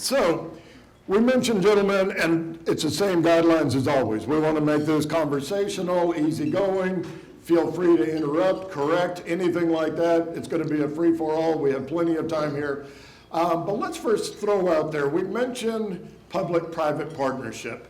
So, we mentioned, gentlemen, and it's the same guidelines as always. We want to make this conversational, easygoing. Feel free to interrupt, correct, anything like that. It's going to be a free-for-all. We have plenty of time here. But let's first throw out there, we mentioned public-private partnership.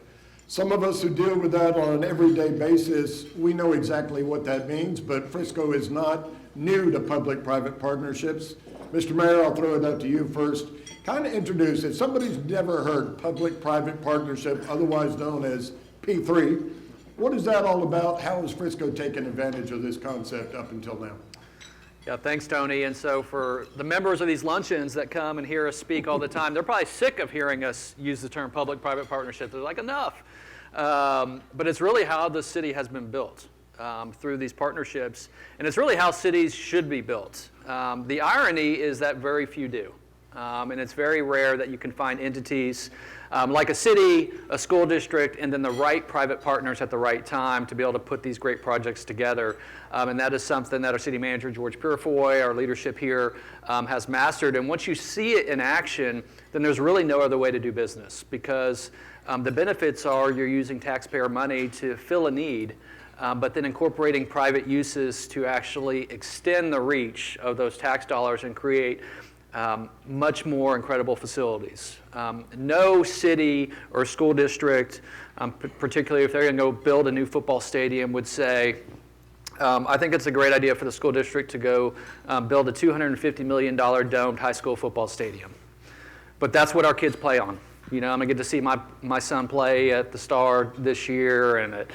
Some of us who deal with that on an everyday basis, we know exactly what that means, but Frisco is not new to public-private partnerships. Mr. Mayor, I'll throw it out to you first. Kind of introduce, if somebody's never heard public-private partnership, otherwise known as P3, what is that all about? How has Frisco taken advantage of this concept up until now? Yeah, thanks, Tony. And so for the members of these luncheons that come and hear us speak all the time, they're probably sick of hearing us use the term public-private partnership. They're like, enough. But it's really how the city has been built through these partnerships. And it's really how cities should be built. The irony is that very few do. And it's very rare that you can find entities like a city, a school district, and then the right private partners at the right time to be able to put these great projects together. And that is something that our city manager, George Purifoy, our leadership here, has mastered. And once you see it in action, then there's really no other way to do business, because the benefits are you're using taxpayer money to fill a need, but then incorporating private uses to actually extend the reach of those tax dollars and create much more incredible facilities. No city or school district, particularly if they're going to go build a new football stadium, would say, I think it's a great idea for the school district to go build a $250 million domed high school football stadium. But that's what our kids play on. You know, I'm going to get to see my son play at the Star this year and at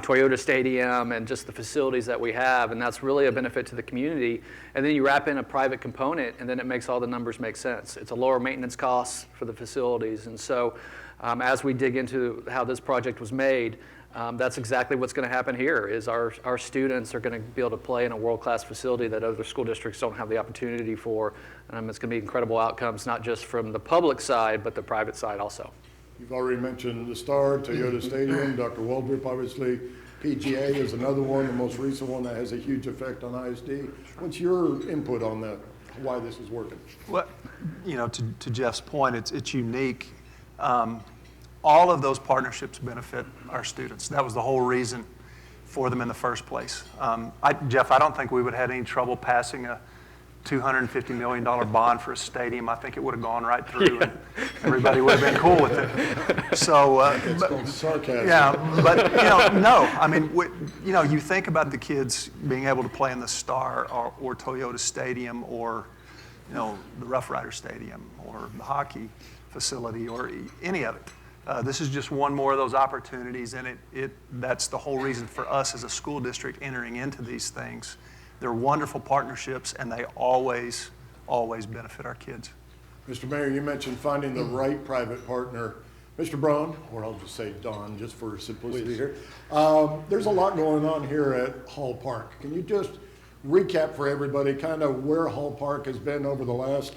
Toyota Stadium and just the facilities that we have, and that's really a benefit to the community. And then you wrap in a private component, and then it makes all the numbers make sense. It's a lower maintenance cost for the facilities. And so as we dig into how this project was made, that's exactly what's going to happen here, is our students are going to be able to play in a world-class facility that other school districts don't have the opportunity for. It's going to be incredible outcomes, not just from the public side, but the private side also. You've already mentioned the Star, Toyota Stadium, Dr. Waldrip, obviously. PGA is another one, the most recent one that has a huge effect on ISD. What's your input on that, why this is working? Well, you know, to Jeff's point, it's unique. All of those partnerships benefit our students. That was the whole reason for them in the first place. Jeff, I don't think we would have had any trouble passing a $250 million bond for a stadium. I think it would have gone right through, and everybody would have been cool with it. So, it's called sarcasm. Yeah, but no. I mean, you think about the kids being able to play in the Star or Toyota Stadium, or the Rough Rider Stadium, or the hockey facility, or any of it. This is just one more of those opportunities, and that's the whole reason for us as a school district entering into these things. They're wonderful partnerships, and they always benefit our kids. Mr. Mayor, you mentioned finding the right private partner. Mr. Braun, or I'll just say Don, just for simplicity here. There's a lot going on here at Hall Park. Can you just recap for everybody kind of where Hall Park has been over the last,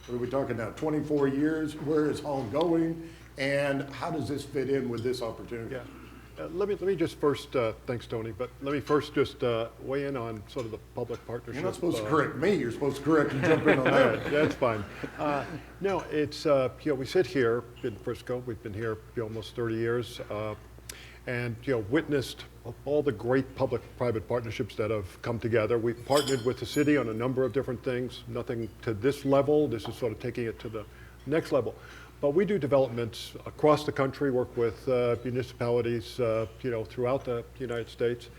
what are we talking now, 24 years? Where is Hall going? And how does this fit in with this opportunity? Yeah. Let me just first, thanks Tony, but let me first just weigh in on sort of the public partnership. You're not supposed to correct me, you're supposed to correct and jump in on that. That's fine. No, it's, we sit here in Frisco, we've been here almost 30 years, and witnessed all the great public-private partnerships that have come together. We've partnered with the city on a number of different things, nothing to this level. This is sort of taking it to the next level. But we do developments across the country, work with municipalities, throughout the United States.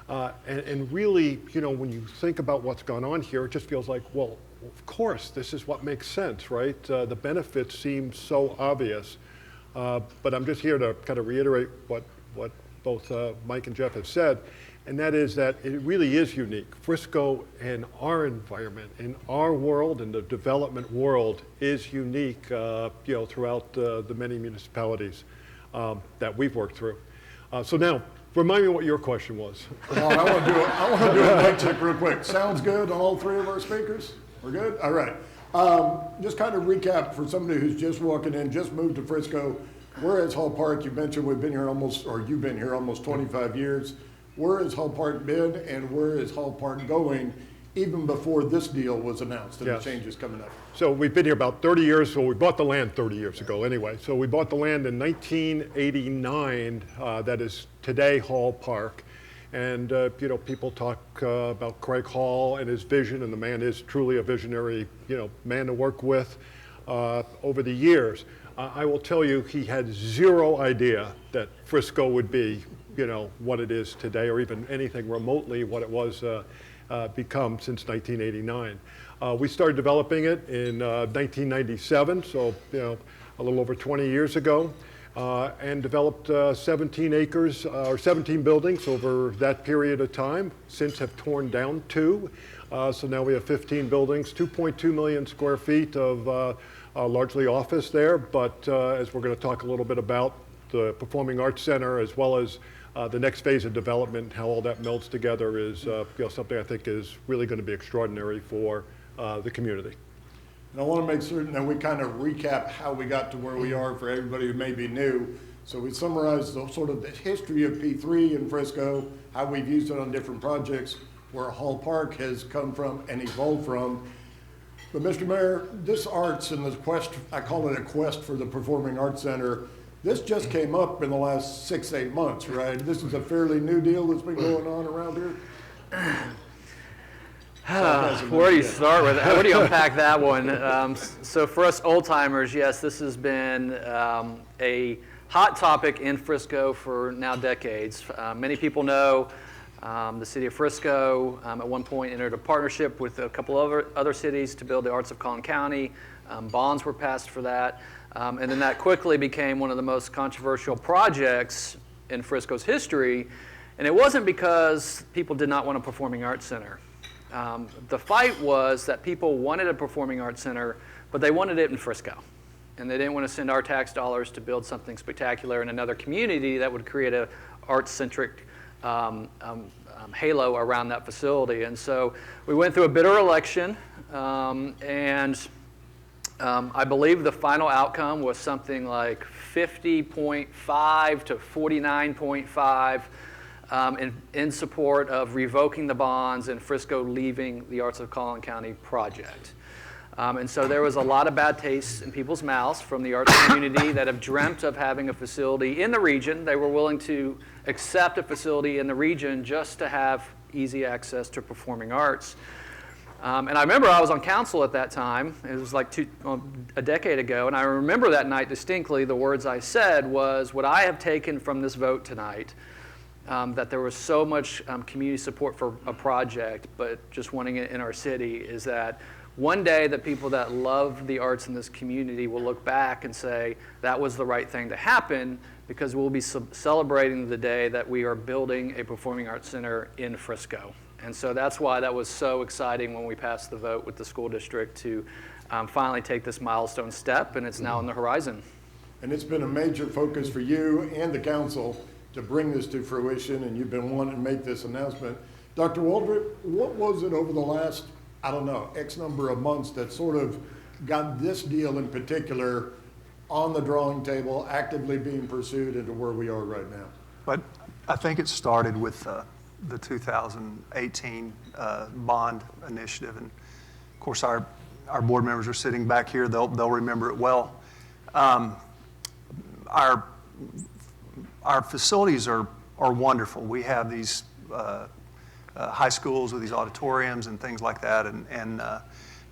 And really, when you think about what's gone on here, it just feels like, well, of course, this is what makes sense, right? The benefits seem so obvious. But I'm just here to kind of reiterate what both Mike and Jeff have said, and that is that it really is unique. Frisco and our environment, in our world, and the development world is unique, throughout the many municipalities that we've worked through. So now, remind me what your question was. Well, I want to do a mic check real quick. Sounds good on all three of our speakers? We're good? All right. Just kind of recap for somebody who's just walking in, just moved to Frisco. Where is Hall Park? You mentioned we've been here you've been here almost 25 years. Where has Hall Park been, and where is Hall Park going? even before this deal was announced and the Yes. changes coming up. So we've been here about 30 years, so we bought the land 30 years ago anyway. So we bought the land in 1989, that is today Hall Park. And, people talk about Craig Hall and his vision, and the man is truly a visionary, man to work with over the years. I will tell you, he had zero idea that Frisco would be, what it is today, or even anything remotely what it was become since 1989. We started developing it in 1997, so a little over 20 years ago, and developed 17 acres or 17 buildings over that period of time. Since have torn down 2, so now we have 15 buildings, 2.2 million square feet of largely office there. But as we're going to talk a little bit about the Performing Arts Center, as well as the next phase of development, how all that melds together is something I think is really going to be extraordinary for the community. And I want to make certain that we kind of recap how we got to where we are for everybody who may be new. So we summarized sort of the history of P3 in Frisco, how we've used it on different projects, where Hall Park has come from and evolved from. But Mr. Mayor, this arts and the quest, I call it a quest for the Performing Arts Center, this just came up in the last 6-8 months, right? This is a fairly new deal that's been going on around here. Where do you start with that? Where do you unpack that one? So for us old timers, yes, this has been a hot topic in Frisco for now decades. Many people know the City of Frisco at one point entered a partnership with a couple of other cities to build the Arts of Collin County. Bonds were passed for that. And then that quickly became one of the most controversial projects in Frisco's history. And it wasn't because people did not want a performing arts center. The fight was that people wanted a performing arts center, but they wanted it in Frisco. And they didn't want to send our tax dollars to build something spectacular in another community that would create a arts-centric halo around that facility. And so we went through a bitter election, and I believe the final outcome was something like 50.5 to 49.5 in support of revoking the bonds and Frisco leaving the Arts of Collin County project. And so there was a lot of bad taste in people's mouths from the arts community that have dreamt of having a facility in the region. They were willing to accept a facility in the region just to have easy access to performing arts. And I remember I was on council at that time. It was like a decade ago. And I remember that night distinctly. The words I said was, what I have taken from this vote tonight, that there was so much community support for a project, but just wanting it in our city, is that one day the people that love the arts in this community will look back and say, that was the right thing to happen, because we'll be celebrating the day that we are building a performing arts center in Frisco. And so that's why that was so exciting when we passed the vote with the school district to finally take this milestone step, and it's now on the horizon. And it's been a major focus for you and the council to bring this to fruition, and you've been wanting to make this announcement. Dr. Waldrip, what was it over the last, I don't know, X number of months that sort of got this deal in particular on the drawing table, actively being pursued into where we are right now? But I think it started with the 2018 bond initiative. And of course, our board members are sitting back here. They'll remember it well. Our facilities are wonderful. We have these high schools with these auditoriums and things like that.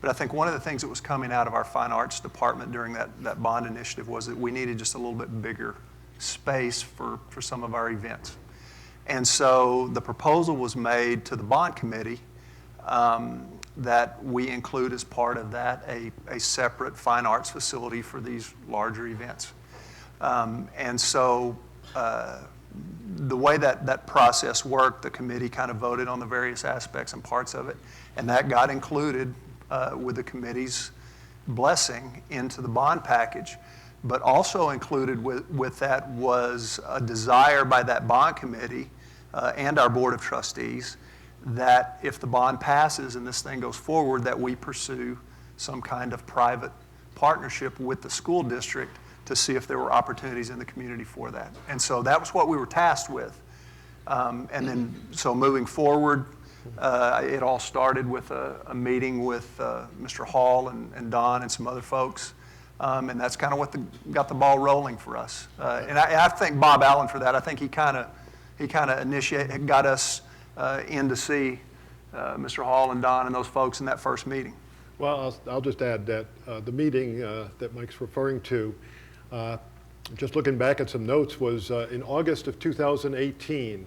But I think one of the things that was coming out of our fine arts department during that bond initiative was that we needed just a little bit bigger space for some of our events. And so the proposal was made to the bond committee that we include as part of that a separate fine arts facility for these larger events. And so the way that process worked, the committee kind of voted on the various aspects and parts of it, and that got included with the committee's blessing into the bond package. But also included with that was a desire by that bond committee and our board of trustees that if the bond passes and this thing goes forward, that we pursue some kind of private partnership with the school district to see if there were opportunities in the community for that. And so that was what we were tasked with. And then, so moving forward, It all started with a meeting with Mr. Hall and Don and some other folks. And that's kind of what got the ball rolling for us. And I thank Bob Allen for that. I think he kind of got us in to see Mr. Hall and Don and those folks in that first meeting. Well, I'll just add that the meeting that Mike's referring to, just looking back at some notes, was in August of 2018,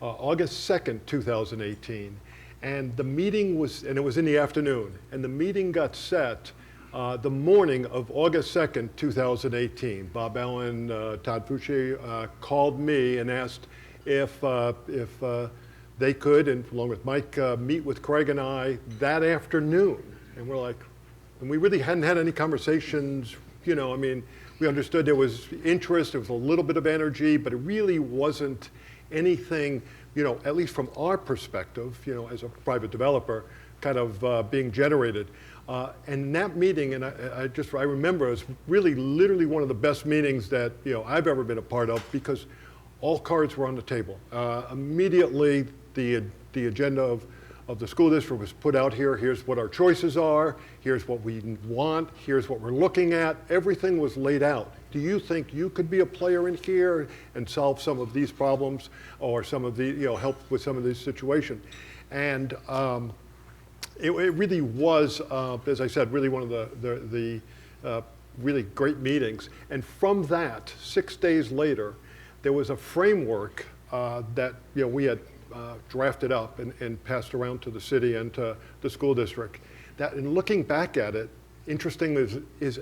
August 2nd, 2018. And the meeting was, and it was in the afternoon, and the meeting got set the morning of August 2nd, 2018. Bob Allen, Todd Fucci called me and asked if they could, and along with Mike, meet with Craig and I that afternoon. And we're like, and we really hadn't had any conversations, you know, I mean, we understood there was interest, there was a little bit of energy, but it really wasn't anything, you know, at least from our perspective, you know, as a private developer, kind of being generated. And that meeting, and I remember, it was really literally one of the best meetings that, you know, I've ever been a part of, because all cards were on the table. Immediately, the agenda of the school district was put out here. Here's what our choices are. Here's what we want. Here's what we're looking at. Everything was laid out. Do you think you could be a player in here and solve some of these problems, or some of the, you know, help with some of these situations? And it really was, as I said, really one of the really great meetings. And from that, 6 days later, there was a framework that, you know, we had drafted up and passed around to the city and to the school district. That, in looking back at it, interesting is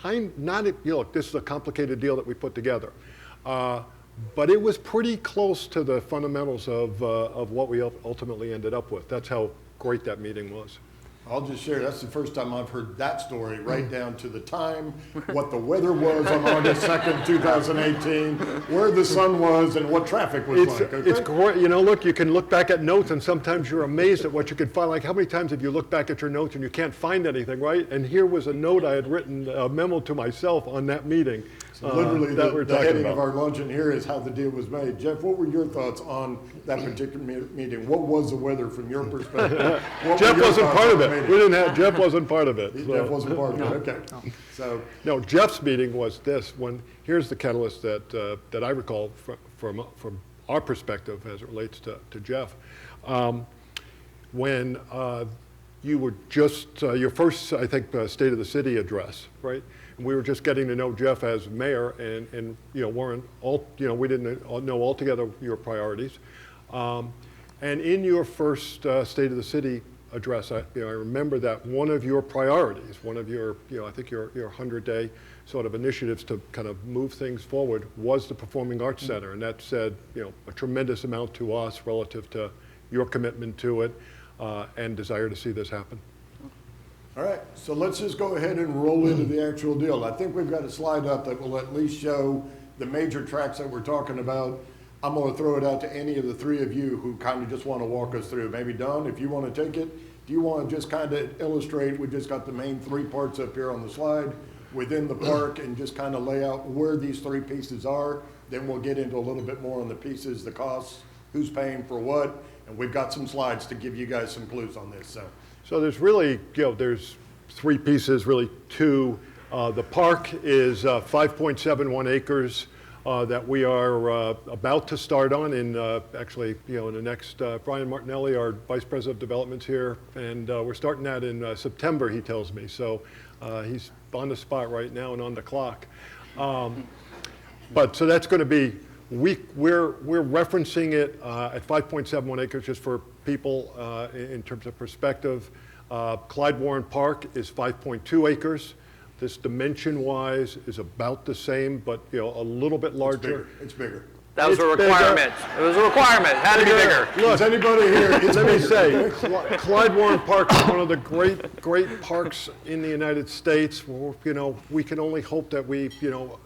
not, you know, look, this is a complicated deal that we put together. But it was pretty close to the fundamentals of what we ultimately ended up with. That's how great that meeting was. I'll just share, that's the first time I've heard that story, right down to the time, what the weather was on August 2nd, 2018, where the sun was, and what traffic was like. Okay? It's great. You know, look, you can look back at notes, and sometimes you're amazed at what you can find. Like, how many times have you looked back at your notes and you can't find anything, right? And here was a note I had written, a memo to myself on that meeting. Literally, that the heading of our luncheon here is how the deal was made. Jeff, what were your thoughts on that particular meeting? What was the weather from your perspective? Jeff wasn't part of it. We didn't have, Jeff wasn't part of it. Jeff wasn't part of it, okay. So, no, Jeff's meeting was this, here's the catalyst that I recall from our perspective as it relates to Jeff. When you were just, your first, I think, State of the City address, right? And we were just getting to know Jeff as mayor, and you know, weren't all, you know, we didn't know altogether your priorities. And in your first State of the City address, I remember that one of your priorities, one of your, you know, I think your 100-day sort of initiatives to kind of move things forward was the Performing Arts Center, and that said, you know, a tremendous amount to us relative to your commitment to it and desire to see this happen. all right, so let's just go ahead and roll into the actual deal. I think we've got a slide up that will at least show the major tracks that we're talking about. I'm going to throw it out to any of the three of you who kind of just want to walk us through. Maybe Don, if you want to take it. Do you want to just kind of illustrate, we just got the main three parts up here on the slide within the park, and just kind of lay out where these three pieces are. Then we'll get into a little bit more on the pieces, the costs, who's paying for what, and we've got some slides to give you guys some clues on this. So there's really, you know, there's three pieces, really two. The park is 5.71 acres that we are about to start on in actually, you know, in the next, Brian Martinelli, our Vice President of Development's here, and we're starting that in September, he tells me. So he's on the spot right now and on the clock. But so that's going to be, we're referencing it at 5.71 acres just for people in terms of perspective. Clyde Warren Park is 5.2 acres. This dimension-wise is about the same, but, you know, a little bit larger. It's bigger. That was a requirement. It was a requirement. It had to be bigger. Look, is anybody here? Let me say, Clyde Warren Park is one of the great parks in the United States. Well, you know, we can only hope that we, you know,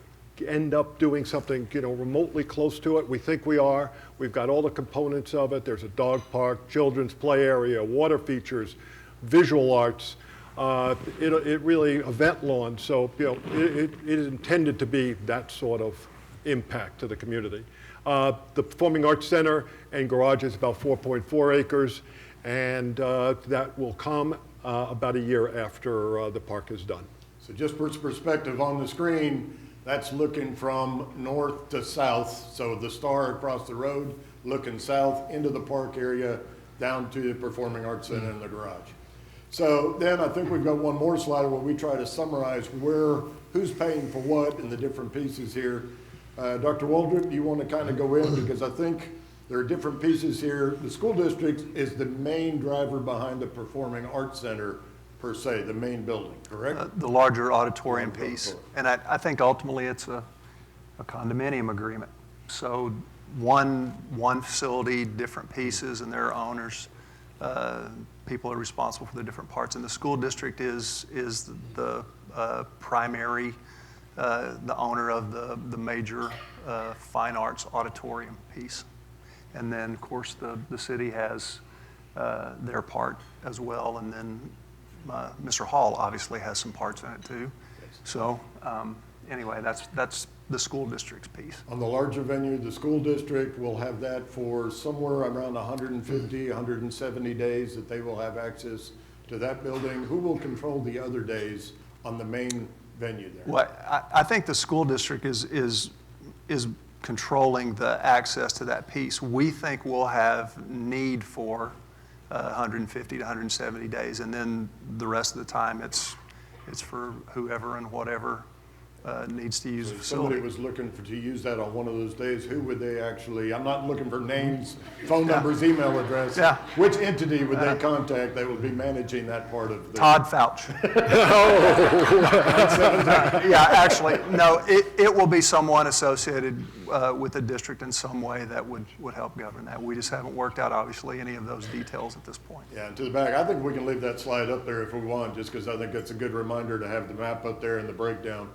end up doing something, you know, remotely close to it. We think we are. We've got all the components of it. There's a dog park, children's play area, water features, visual arts. It really, event lawn. So, you know, it is intended to be that sort of impact to the community. The Performing Arts Center and garage is about 4.4 acres. And that will come about a year after the park is done. So just for perspective on the screen, that's looking from north to south. So the star across the road, looking south into the park area, down to the Performing Arts Center and the garage. So then I think we've got one more slide where we try to summarize who's paying for what in the different pieces here. Dr. Waldrip, do you want to kind of go in? Because I think there are different pieces here. The school district is the main driver behind the Performing Arts Center per se, the main building, correct? The larger auditorium piece. And I think ultimately it's a condominium agreement. So one facility, different pieces, and there are owners. People are responsible for the different parts. And the school district is the primary, the owner of the major fine arts auditorium piece. And then, of course, the city has their part as well. And then Mr. Hall obviously has some parts in it too. So anyway, that's the school district's piece. On the larger venue, the school district will have that for somewhere around 150, 170 days that they will have access to that building. Who will control the other days on the main venue there? Well, I think the school district is controlling the access to that piece. We think we'll have need for 150 to 170 days, and then the rest of the time it's for whoever and whatever needs to use the If facility. somebody was looking to use that on one of those days, who would they actually, I'm not looking for names, phone numbers, email address. Yeah. Which entity would they contact that would be managing that part of the? Todd Fouch. Yeah, actually, no, it will be someone associated with the district in some way that would help govern that. We just haven't worked out, obviously, any of those details at this point. Yeah, and to the back, I think we can leave that slide up there if we want, just because I think it's a good reminder to have the map up there and the breakdown.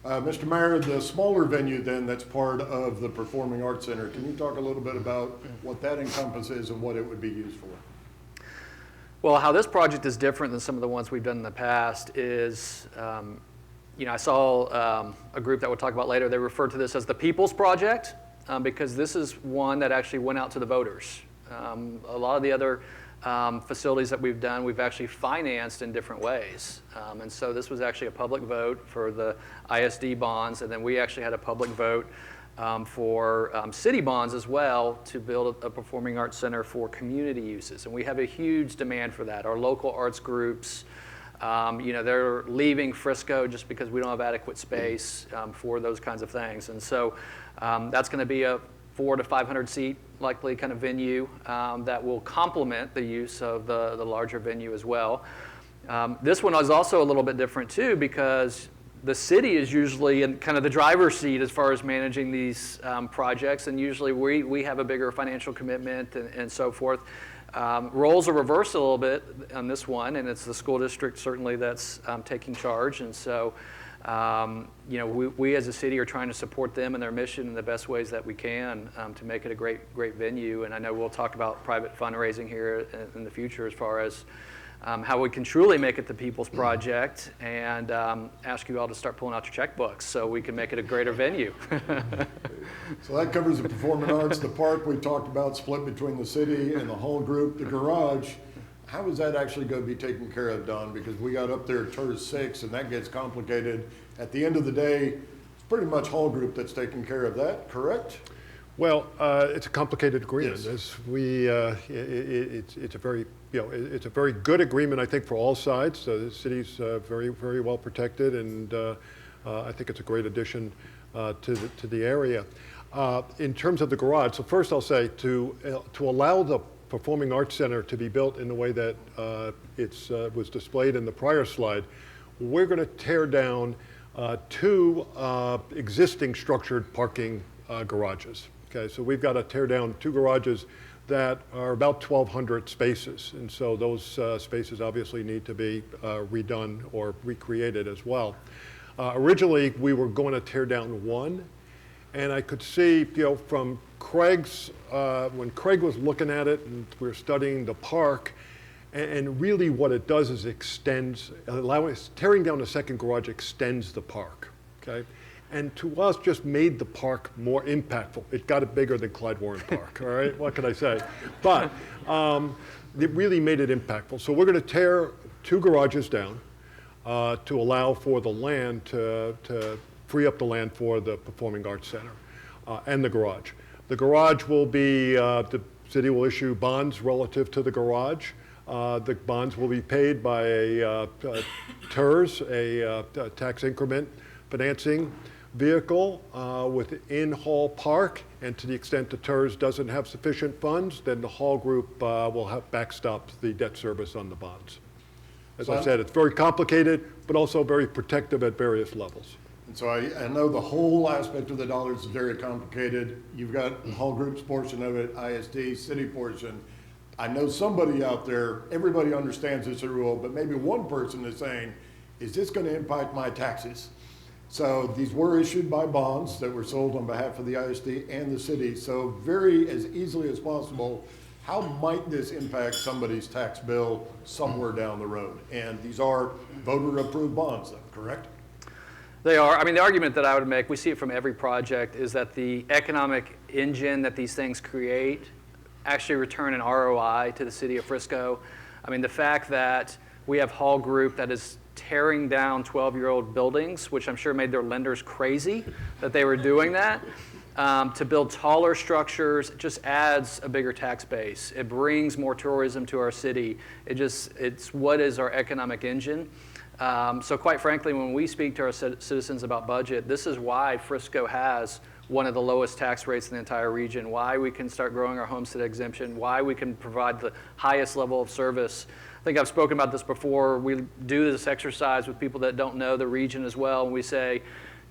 Mr. Mayor, the smaller venue then that's part of the Performing Arts Center, can you talk a little bit about what that encompasses and what it would be used for? Well, how this project is different than some of the ones we've done in the past is, I saw a group that we'll talk about later. They refer to this as the People's Project because this is one that actually went out to the voters. A lot of the other facilities that we've done, we've actually financed in different ways. And so this was actually a public vote for the ISD bonds, and then we actually had a public vote for city bonds as well to build a performing arts center for community uses. And we have a huge demand for that. Our local arts groups, they're leaving Frisco just because we don't have adequate space for those kinds of things. And so that's going to be a 400 to 500 seat likely kind of venue that will complement the use of the larger venue as well. This one is also a little bit different too because the city is usually in kind of the driver's seat as far as managing these projects, and usually we have a bigger financial commitment and so forth. Roles are reversed a little bit on this one, and it's the school district certainly that's taking charge. And so we as a city are trying to support them and their mission in the best ways that we can to make it a great venue. And I know we'll talk about private fundraising here in the future as far as how we can truly make it the people's project and ask you all to start pulling out your checkbooks so we can make it a greater venue. So that covers the performing arts, the park we talked about split between the city and the whole group, the garage. How is that actually going to be taken care of, Don? Because we got up there TERS 6 and that gets complicated. At the end of the day, it's pretty much whole group that's taking care of that, correct? Well, it's a complicated agreement. Yes. As we, it's a very, it's a very good agreement, I think, for all sides. The city's very, very well protected, and I think it's a great addition to the area. In terms of the garage, so first I'll say to allow the Performing Arts Center to be built in the way that it was displayed in the prior slide, we're going to tear down two existing structured parking garages. Okay, so we've got to tear down two garages that are about 1,200 spaces, and so those spaces obviously need to be redone or recreated as well. Originally, we were going to tear down one, and I could see, from Craig's, when Craig was looking at it and we were studying the park, and really what it does is tearing down the second garage extends the park, okay? And to us, just made the park more impactful. It got it bigger than Clyde Warren Park, all right? What can I say? But it really made it impactful. So we're going to tear 2 garages down to allow for the land to free up the land for the Performing Arts Center and the garage. The garage will be, the city will issue bonds relative to the garage. The bonds will be paid by a TERS, a tax increment financing vehicle within Hall Park, and to the extent the TERS doesn't have sufficient funds, then the Hall Group will have backstop the debt service on the bonds. As I said, it's very complicated, but also very protective at various levels. And so I know the whole aspect of the dollars is very complicated. You've got the Hall Group's portion of it, ISD, city portion. I know somebody out there, everybody understands this rule, but maybe one person is saying, is this going to impact my taxes? So these were issued by bonds that were sold on behalf of the ISD and the city. So very as easily as possible, how might this impact somebody's tax bill somewhere down the road? And these are voter-approved bonds, though, correct? They are. I mean, the argument that I would make, we see it from every project, is that the economic engine that these things create actually return an ROI to the city of Frisco. I mean, the fact that we have Hall Group that is tearing down 12-year-old buildings, which I'm sure made their lenders crazy that they were doing that, to build taller structures, it just adds a bigger tax base. It brings more tourism to our city. It's what is our economic engine. So quite frankly, when we speak to our citizens about budget, this is why Frisco has one of the lowest tax rates in the entire region, why we can start growing our homestead exemption, why we can provide the highest level of service. I think I've spoken about this before. We do this exercise with people that don't know the region as well, and we say,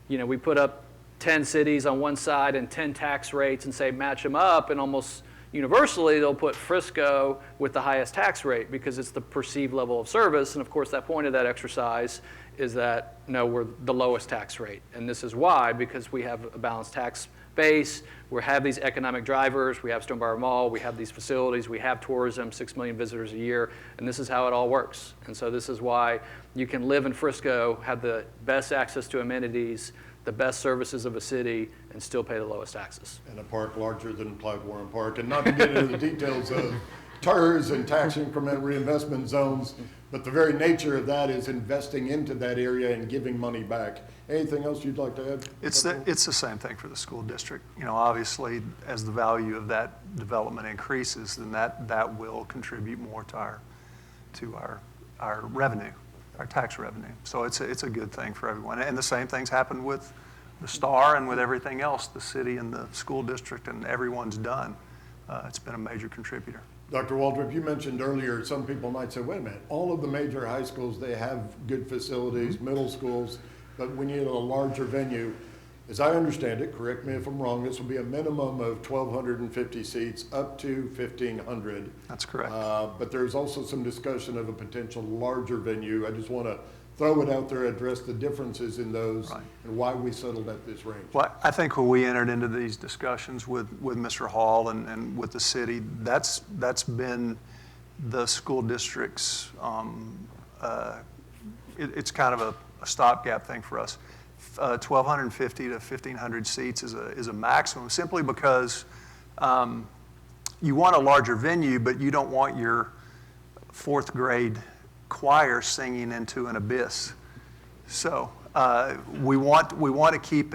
you know, we put up 10 cities on one side and 10 tax rates and say match them up, and almost universally they'll put Frisco with the highest tax rate because it's the perceived level of service. And of course that point of that exercise is that no, we're the lowest tax rate. And this is why, because we have a balanced tax base, we have these economic drivers, we have Stonebriar Mall, we have these facilities, we have tourism, 6 million visitors a year, and this is how it all works. And so this is why you can live in Frisco, have the best access to amenities, the best services of a city, and still pay the lowest taxes. And a park larger than Clyde Warren Park. And not to get into the details of TERS and tax increment reinvestment zones, but the very nature of that is investing into that area and giving money back. Anything else you'd like to add? It's the same thing for the school district. You know, obviously, as the value of that development increases, then that will contribute more to our revenue, our tax revenue. So it's a good thing for everyone. And the same things happen with the Star and with everything else the city and the school district and everyone's done. It's been a major contributor. Dr. Waldrip, you mentioned earlier, some people might say, wait a minute, all of the major high schools, they have good facilities, middle schools, but we need a larger venue. As I understand it, correct me if I'm wrong, this will be a minimum of 1,250 seats up to 1,500. That's correct. But there's also some discussion of a potential larger venue. I just want to throw it out there, address the differences in those and why we settled at this range. Well, I think when we entered into these discussions with Mr. Hall and with the city, that's been the school district's, it's kind of a stopgap thing for us. 1,250 to 1,500 seats is a maximum, simply because you want a larger venue, but you don't want your 4th grade choir singing into an abyss. So we want to keep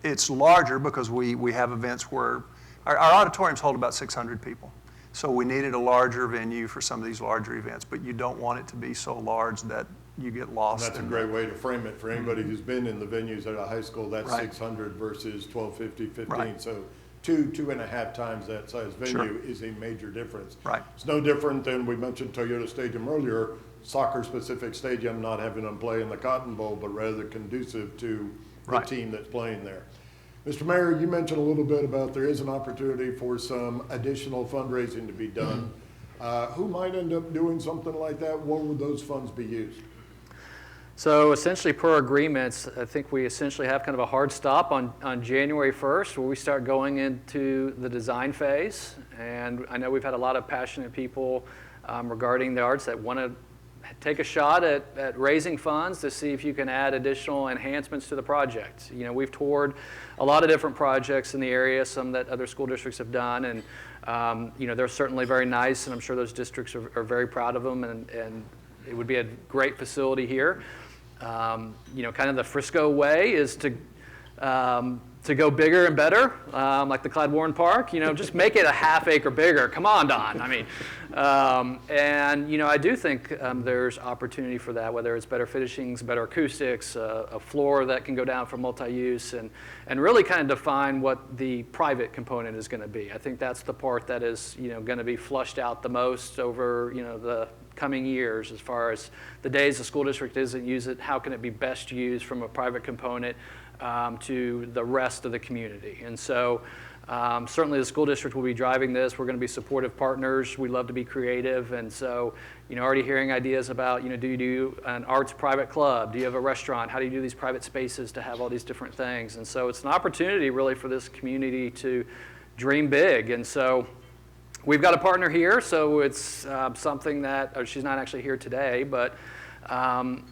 it's larger because we have events where our auditoriums hold about 600 people. So we needed a larger venue for some of these larger events, but you don't want it to be so large that you get lost. And that's a great way to frame it for anybody who's been in the venues at a high school. That's 600 versus 1,250, 15. Right. So 2.5 times that size venue is a major difference. Right. It's no different than we mentioned Toyota Stadium earlier, soccer-specific stadium, not having them play in the Cotton Bowl, but rather conducive to the team that's playing there. Mr. Mayor, you mentioned a little bit about there is an opportunity for some additional fundraising to be done. Who might end up doing something like that? What would those funds be used? So essentially, per agreements, I think we essentially have kind of a hard stop on January 1st, where we start going into the design phase. And I know we've had a lot of passionate people regarding the arts that want to take a shot at raising funds to see if you can add additional enhancements to the project. You know, we've toured a lot of different projects in the area, some that other school districts have done, and you know, they're certainly very nice, and I'm sure those districts are very proud of them, and it would be a great facility here. You know, kind of the Frisco way is to go bigger and better, like the Clyde Warren Park. You know, just make it a half acre bigger. Come on, Don. I mean, and you know, I do think there's opportunity for that, whether it's better finishings, better acoustics, a floor that can go down for multi-use, and really kind of define what the private component is going to be. I think that's the part that is, you know, going to be flushed out the most over, you know, the coming years, as far as the days the school district doesn't use it, how can it be best used from a private component to the rest of the community. And so certainly the school district will be driving this. We're going to be supportive partners. We love to be creative. And so, you know, already hearing ideas about, you know, do you do an arts private club? Do you have a restaurant? How do you do these private spaces to have all these different things? And so it's an opportunity really for this community to dream big. And so we've got a partner here, so it's something that, she's not actually here today, but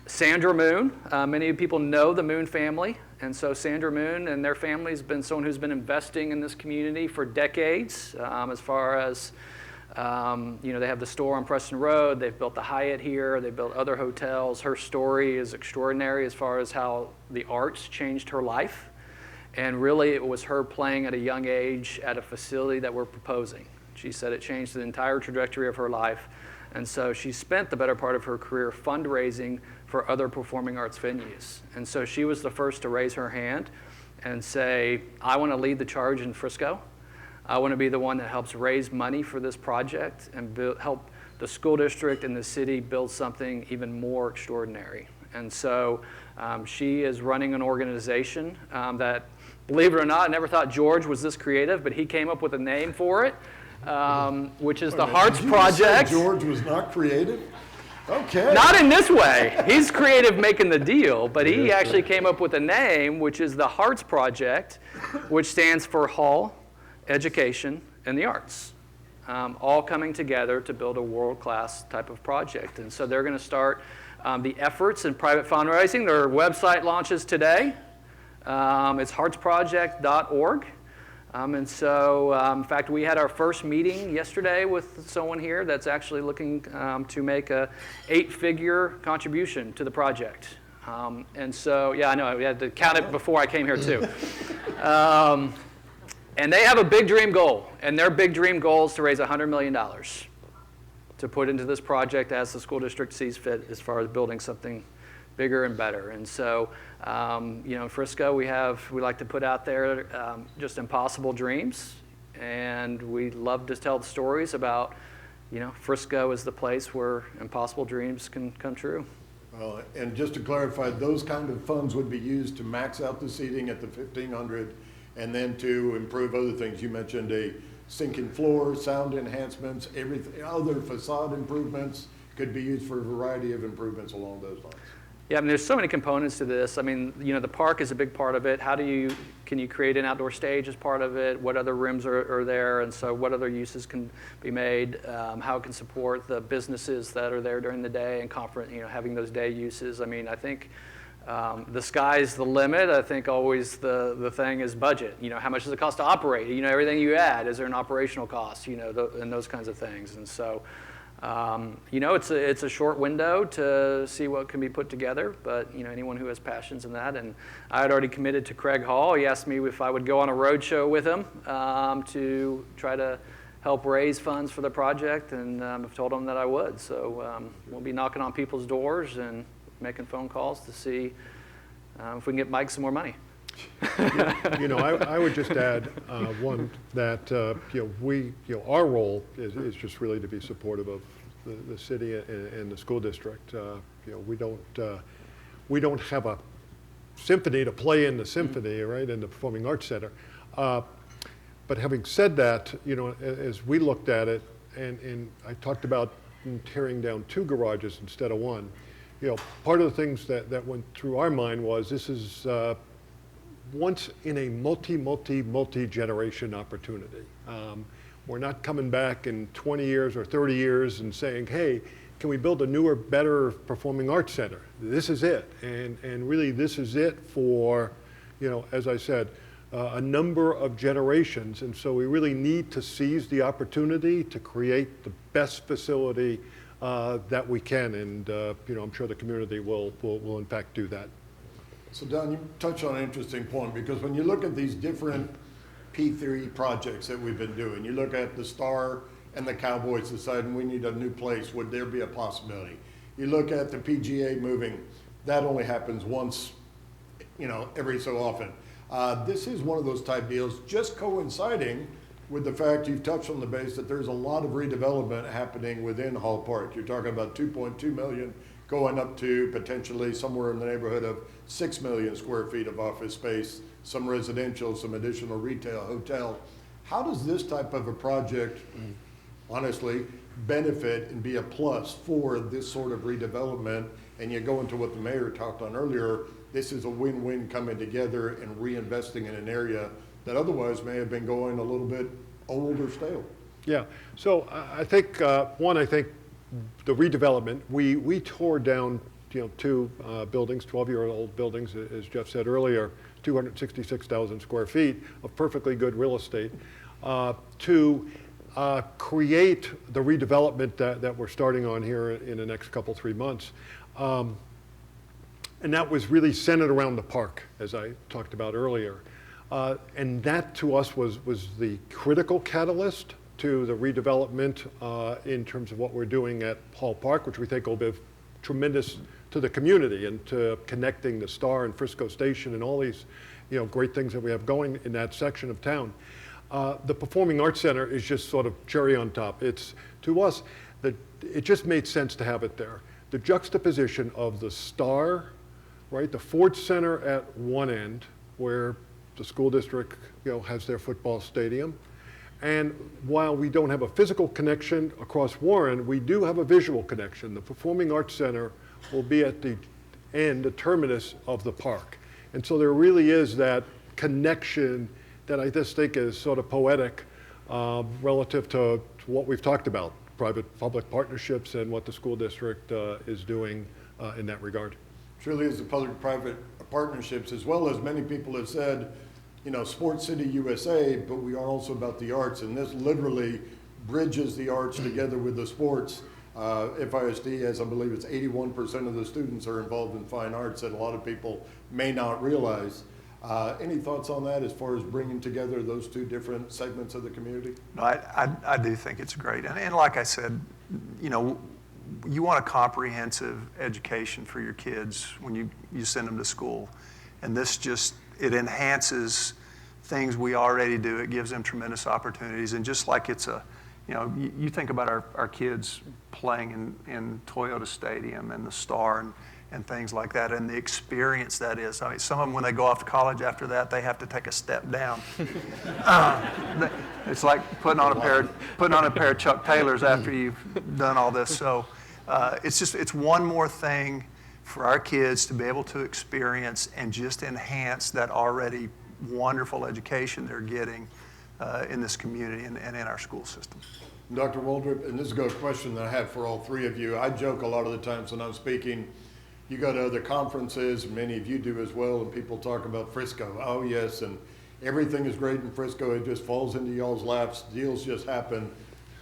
Sandra Moon. Many people know the Moon family, and so Sandra Moon and their family has been someone who's been investing in this community for decades, as far as, you know, they have the store on Preston Road, they've built the Hyatt here, they've built other hotels. Her story is extraordinary as far as how the arts changed her life, and really it was her playing at a young age at a facility that we're proposing. She said it changed the entire trajectory of her life. And so she spent the better part of her career fundraising for other performing arts venues. And so she was the first to raise her hand and say, I want to lead the charge in Frisco. I want to be the one that helps raise money for this project and help the school district and the city build something even more extraordinary. And so she is running an organization that, believe it or not, I never thought George was this creative, but he came up with a name for it. Which is the Hearts Project. George was not creative? Okay. Not in this way. He's creative making the deal, but he actually came up with a name, which is the Hearts Project, which stands for Hall, Education, and the Arts, all coming together to build a world-class type of project. And so they're going to start the efforts in private fundraising. Their website launches today. It's heartsproject.org. And so, in fact, we had our first meeting yesterday with someone here that's actually looking to make a 8-figure contribution to the project. And so, yeah, I know, we had to count it before I came here too. And they have a big dream goal, and their big dream goal is to raise $100 million to put into this project as the school district sees fit as far as building something bigger and better. And so, you know, in Frisco, we like to put out there just impossible dreams, and we love to tell the stories about, you know, Frisco is the place where impossible dreams can come true. Well, and just to clarify, those kind of funds would be used to max out the seating at the 1,500, and then to improve other things. You mentioned a sinking floor, sound enhancements, everything, other facade improvements could be used for a variety of improvements along those lines. Yeah, I mean, there's so many components to this. I mean, you know, the park is a big part of it. Can you create an outdoor stage as part of it? What other rooms are there? And so what other uses can be made? How it can support the businesses that are there during the day and conference, you know, having those day uses. I mean, I think the sky's the limit. I think always the thing is budget. You know, how much does it cost to operate? You know, everything you add, is there an operational cost? You know, and those kinds of things. And so, you know, it's a short window to see what can be put together, but, you know, anyone who has passions in that. And I had already committed to Craig Hall. He asked me if I would go on a road show with him to try to help raise funds for the project, and I've told him that I would. So we'll be knocking on people's doors and making phone calls to see if we can get Mike some more money. You know, I would just add one that you know, our role is just really to be supportive of the city and the school district. You know, we don't have a symphony to play in the symphony, right, in the Performing Arts Center. But having said that, you know, as we looked at it, and I talked about tearing down 2 garages instead of 1. You know, part of the things that went through our mind was this is once in a multi-generation opportunity. We're not coming back in 20 years or 30 years and saying, hey, can we build a newer, better performing arts center? This is it. And really, this is it for, as I said, a number of generations. And so we really need to seize the opportunity to create the best facility that we can. And, I'm sure the community will in fact do that. So Don, you touched on an interesting point, because when you look at these different P3 projects that we've been doing, you look at the Star and the Cowboys deciding we need a new place, would there be a possibility? You look at the PGA moving, that only happens once, every so often. This is one of those type deals, just coinciding with the fact you've touched on the base that there's a lot of redevelopment happening within Hall Park. You're talking about 2.2 million going up to potentially somewhere in the neighborhood of 6 million square feet of office space, some residential, some additional retail, hotel. How does this type of a project, honestly, benefit and be a plus for this sort of redevelopment? And you go into what the mayor talked on earlier, this is a win-win coming together and reinvesting in an area that otherwise may have been going a little bit old or stale. Yeah, so I think, I think the redevelopment, we tore down, two buildings, 12-year-old buildings, as Jeff said earlier, 266,000 square feet of perfectly good real estate, to create the redevelopment that we're starting on here in the next 3 months. And that was really centered around the park, as I talked about earlier. And that to us was the critical catalyst to the redevelopment in terms of what we're doing at Hall Park, which we think will be tremendous to the community and to connecting the Star and Frisco Station and all these great things that we have going in that section of town. The Performing Arts Center is just sort of cherry on top. It's, to us, it just made sense to have it there. The juxtaposition of the Star, right, the Ford Center at one end, where the school district has their football stadium. And while we don't have a physical connection across Warren, we do have a visual connection. The Performing Arts Center will be at the end, the terminus of the park. And so there really is that connection that I just think is sort of poetic relative to what we've talked about, private-public partnerships and what the school district is doing in that regard. Truly is the public-private partnerships, as well as many people have said, Sports City USA, but we are also about the arts, and this literally bridges the arts together with the sports. FISD, as I believe it's 81% of the students are involved in fine arts that a lot of people may not realize. Any thoughts on that as far as bringing together those two different segments of the community? No, I do think it's great. And like I said, you want a comprehensive education for your kids when you send them to school. And this just, it enhances things we already do. It gives them tremendous opportunities. And just like it's you think about our kids playing in Toyota Stadium and the Star and things like that, and the experience that is. I mean, some of them, when they go off to college after that, they have to take a step down. It's like putting on a pair of Chuck Taylors after you've done all this. So it's one more thing for our kids to be able to experience and just enhance that already wonderful education they're getting in this community and in our school system. Dr. Waldrip, and this is a good question that I have for all three of you. I joke a lot of the times when I'm speaking, you go to other conferences, many of you do as well, and people talk about Frisco. Oh yes, and everything is great in Frisco. It just falls into y'all's laps. Deals just happen,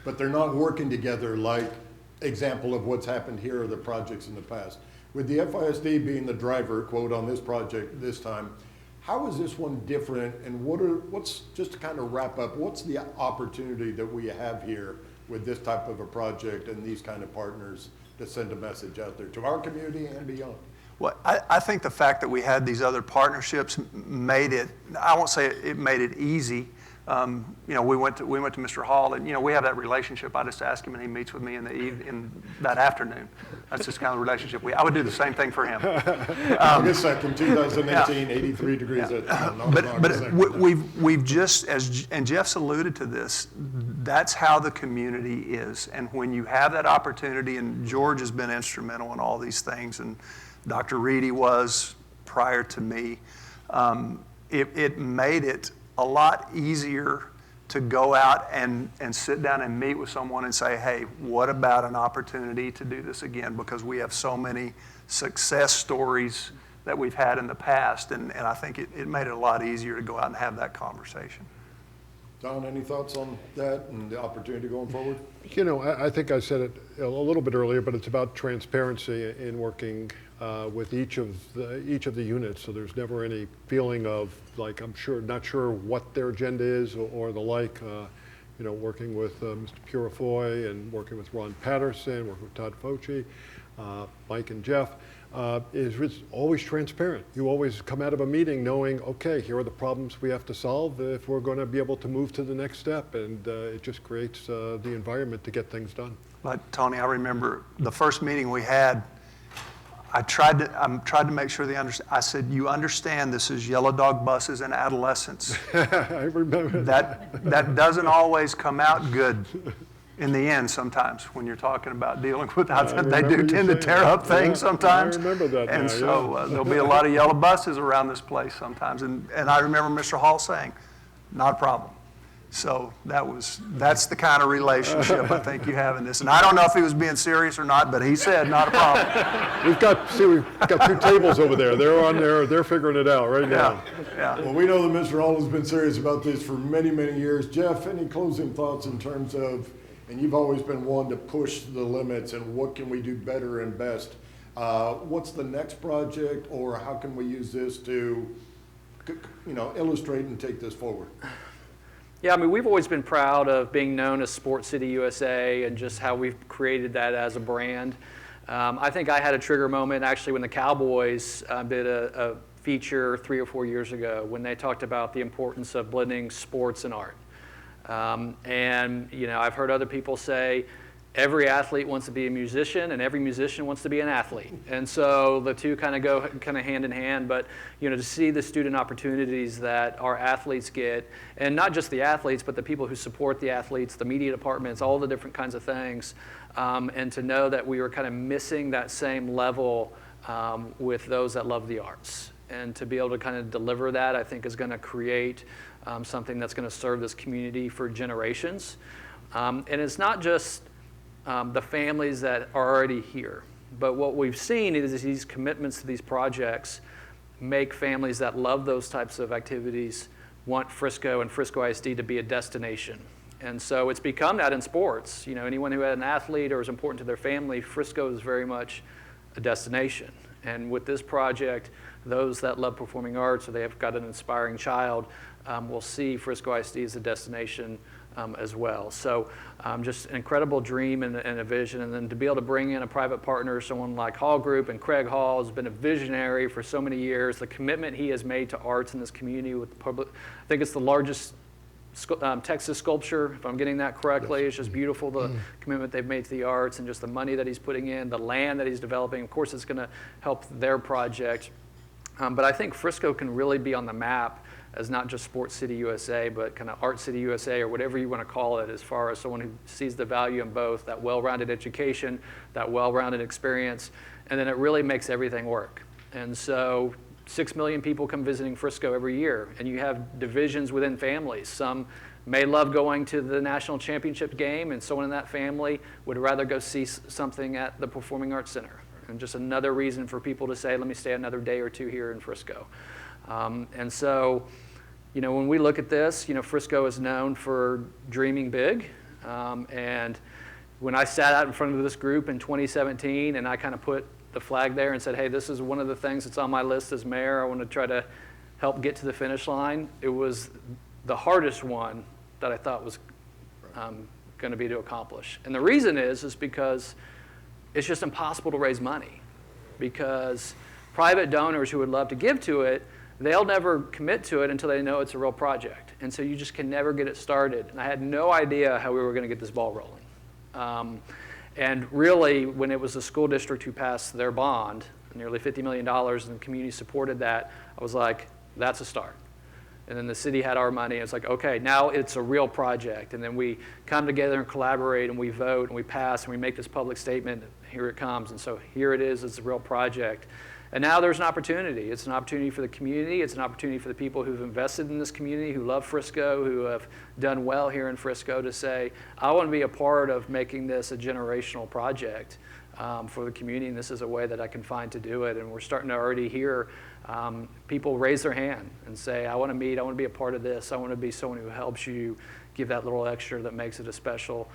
but they're not working together like example of what's happened here or the projects in the past. With the FISD being the driver, quote, on this project this time, how is this one different, and what's, just to kind of wrap up, what's the opportunity that we have here with this type of a project and these kind of partners to send a message out there to our community and beyond? Well, I think the fact that we had these other partnerships made it, I won't say it made it easy. We went to Mr. Hall, and we have that relationship. I just ask him, and he meets with me in that afternoon. That's just kind of the relationship I would do the same thing for him. August 2nd, 2018, 83 degrees. But we've just, and Jeff's alluded to this, that's how the community is. And when you have that opportunity, and George has been instrumental in all these things, and Dr. Reedy was prior to me, it made it a lot easier to go out and sit down and meet with someone and say, hey, what about an opportunity to do this again? Because we have so many success stories that we've had in the past, and I think it made it a lot easier to go out and have that conversation. Don, any thoughts on that and the opportunity going forward? You know, I think I said it a little bit earlier, but it's about transparency in working with each of the units. So there's never any feeling of like not sure what their agenda is or the like. You know, working with Mr. Purifoy and working with Ron Patterson, working with Todd Fauci, Mike and Jeff. Is always transparent. You always come out of a meeting knowing, okay, here are the problems we have to solve if we're going to be able to move to the next step, and it just creates the environment to get things done. But Tony, I remember the first meeting we had, I tried to make sure they understand. I said, you understand this is yellow dog buses and adolescents. I remember That doesn't always come out good in the end sometimes when you're talking about dealing with they do tend to tear up things sometimes. I remember that and now, so there'll be a lot of yellow buses around this place sometimes. And I remember Mr. Hall saying, not a problem. So that's the kind of relationship I think you have in this. And I don't know if he was being serious or not, but he said not a problem. We've got 2 tables over there. They're on there. They're figuring it out right now. Yeah. Well, we know that Mr. Hall has been serious about this for many, many years. Jeff, any closing thoughts in terms of, and you've always been one to push the limits and what can we do better and best. What's the next project, or how can we use this to, illustrate and take this forward? Yeah, I mean, we've always been proud of being known as Sports City USA and just how we've created that as a brand. I think I had a trigger moment actually when the Cowboys did a feature 3 or 4 years ago when they talked about the importance of blending sports and art. And I've heard other people say every athlete wants to be a musician and every musician wants to be an athlete. And so the two kind of go hand in hand, but to see the student opportunities that our athletes get, and not just the athletes, but the people who support the athletes, the media departments, all the different kinds of things, and to know that we were kind of missing that same level with those that love the arts. And to be able to kind of deliver that, I think is going to create something that's going to serve this community for generations. And it's not just the families that are already here, but what we've seen is these commitments to these projects make families that love those types of activities want Frisco and Frisco ISD to be a destination. And so it's become that in sports. Anyone who had an athlete or is important to their family, Frisco is very much a destination. And with this project, those that love performing arts or they have got an inspiring child will see Frisco ISD as a destination as well. So just an incredible dream and a vision. And then to be able to bring in a private partner, someone like Hall Group, and Craig Hall has been a visionary for so many years. The commitment he has made to arts in this community with the public, I think it's the largest Texas sculpture, if I'm getting that correctly. It's just beautiful, the commitment they've made to the arts and just the money that he's putting in, the land that he's developing. Of course, it's going to help their project. But I think Frisco can really be on the map as not just Sports City USA, but kind of Art City USA or whatever you want to call it, as far as someone who sees the value in both, that well-rounded education, that well-rounded experience, and then it really makes everything work. And so 6 million people come visiting Frisco every year, and you have divisions within families. Some may love going to the national championship game, and someone in that family would rather go see something at the Performing Arts Center. And just another reason for people to say, let me stay another day or two here in Frisco. And so, when we look at this, Frisco is known for dreaming big. And when I sat out in front of this group in 2017 and I kind of put the flag there and said, hey, this is one of the things that's on my list as mayor. I want to try to help get to the finish line. It was the hardest one that I thought was going to be to accomplish. And the reason is because it's just impossible to raise money, because private donors who would love to give to it, they'll never commit to it until they know it's a real project. And so you just can never get it started. And I had no idea how we were going to get this ball rolling. And really, when it was the school district who passed their bond, nearly $50 million, and the community supported that, I was like, that's a start. And then the city had our money. It's like, okay, now it's a real project. And then we come together and collaborate, and we vote, and we pass, and we make this public statement. Here it comes. And so here it is. It's a real project. And now there's an opportunity. It's an opportunity for the community. It's an opportunity for the people who've invested in this community, who love Frisco, who have done well here in Frisco, to say, I want to be a part of making this a generational project for the community, and this is a way that I can find to do it. And we're starting to already hear people raise their hand and say, I want to be a part of this. I want to be someone who helps you give that little extra that makes it a special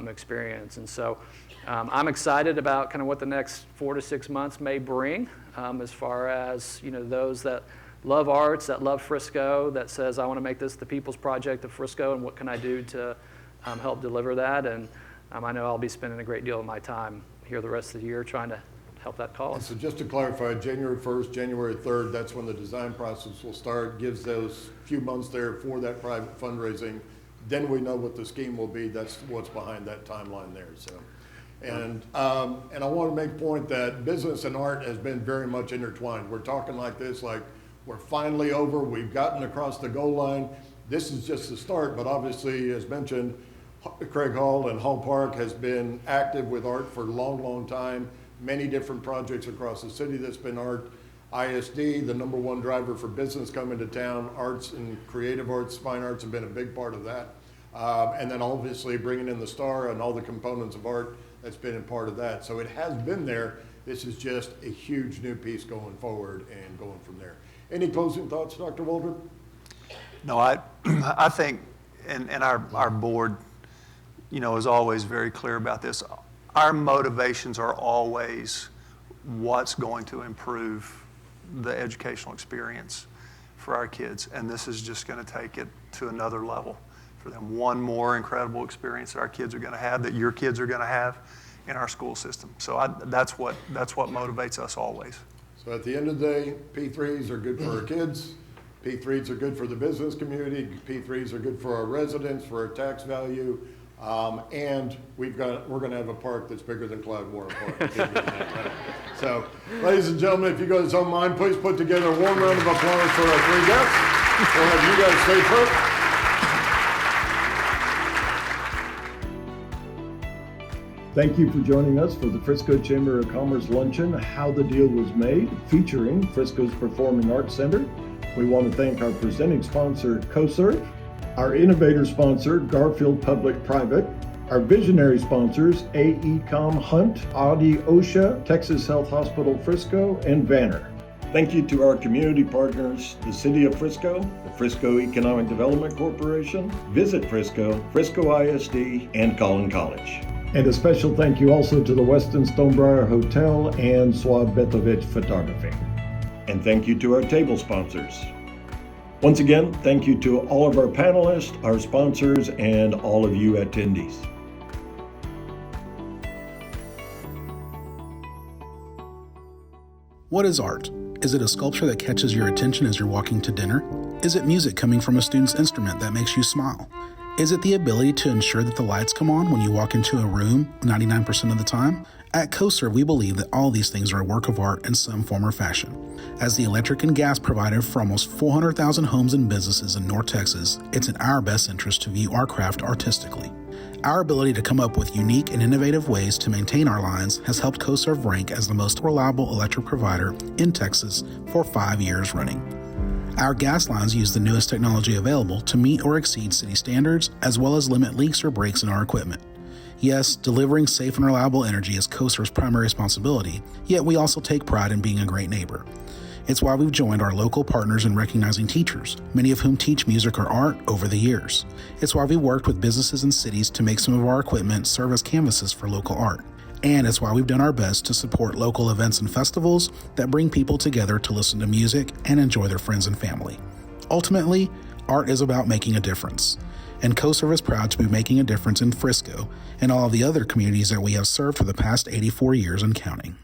experience. And so I'm excited about kind of what the next 4 to 6 months may bring as far as, those that love arts, that love Frisco, that says, I want to make this the people's project of Frisco, and what can I do to help deliver that? And I know I'll be spending a great deal of my time here the rest of the year trying to help that cause. So just to clarify, January 1st, January 3rd, that's when the design process will start, gives those few months there for that private fundraising. Then we know what the scheme will be. That's what's behind that timeline there. So, and I want to make a point that business and art has been very much intertwined. We're talking like this, like we're finally over. We've gotten across the goal line. This is just the start, but obviously, as mentioned, Craig Hall and Hall Park has been active with art for a long, long time. Many different projects across the city that's been art. ISD, the #1 driver for business coming to town, arts and creative arts, fine arts have been a big part of that. And then obviously bringing in the star and all the components of art, that's been a part of that. So it has been there. This is just a huge new piece going forward and going from there. Any closing thoughts, Dr. Waldrip? No, I think, and our board, is always very clear about this. Our motivations are always what's going to improve the educational experience for our kids, and this is just going to take it to another level for them. One more incredible experience that our kids are going to have, that your kids are going to have in our school system. So that's what motivates us always. So at the end of the day, P3s are good for our kids. P3s are good for the business community. P3s are good for our residents, for our tax value. And we're going to have a park that's bigger than Clyde Warren Park. So, ladies and gentlemen, if you guys don't mind, please put together a warm round of applause for our 3 guests. We'll have you guys stay put. Thank you for joining us for the Frisco Chamber of Commerce Luncheon, How the Deal Was Made, featuring Frisco's Performing Arts Center. We want to thank our presenting sponsor, CoServe, our innovator sponsor, Garfield Public Private, our visionary sponsors, AECom Hunt, Audi OSHA, Texas Health Hospital Frisco, and Vanner. Thank you to our community partners, the City of Frisco, the Frisco Economic Development Corporation, Visit Frisco, Frisco ISD, and Collin College. And a special thank you also to the Westin Stonebriar Hotel and Swab Betovich Photography. And thank you to our table sponsors. Once again, thank you to all of our panelists, our sponsors, and all of you attendees. What is art? Is it a sculpture that catches your attention as you're walking to dinner? Is it music coming from a student's instrument that makes you smile? Is it the ability to ensure that the lights come on when you walk into a room 99% of the time? At CoServe, we believe that all these things are a work of art in some form or fashion. As the electric and gas provider for almost 400,000 homes and businesses in North Texas, it's in our best interest to view our craft artistically. Our ability to come up with unique and innovative ways to maintain our lines has helped CoServe rank as the most reliable electric provider in Texas for 5 years running. Our gas lines use the newest technology available to meet or exceed city standards, as well as limit leaks or breaks in our equipment. Yes, delivering safe and reliable energy is CoServe's primary responsibility, yet we also take pride in being a great neighbor. It's why we've joined our local partners in recognizing teachers, many of whom teach music or art over the years. It's why we worked with businesses and cities to make some of our equipment serve as canvases for local art. And it's why we've done our best to support local events and festivals that bring people together to listen to music and enjoy their friends and family. Ultimately, art is about making a difference. And CoServe is proud to be making a difference in Frisco and all of the other communities that we have served for the past 84 years and counting.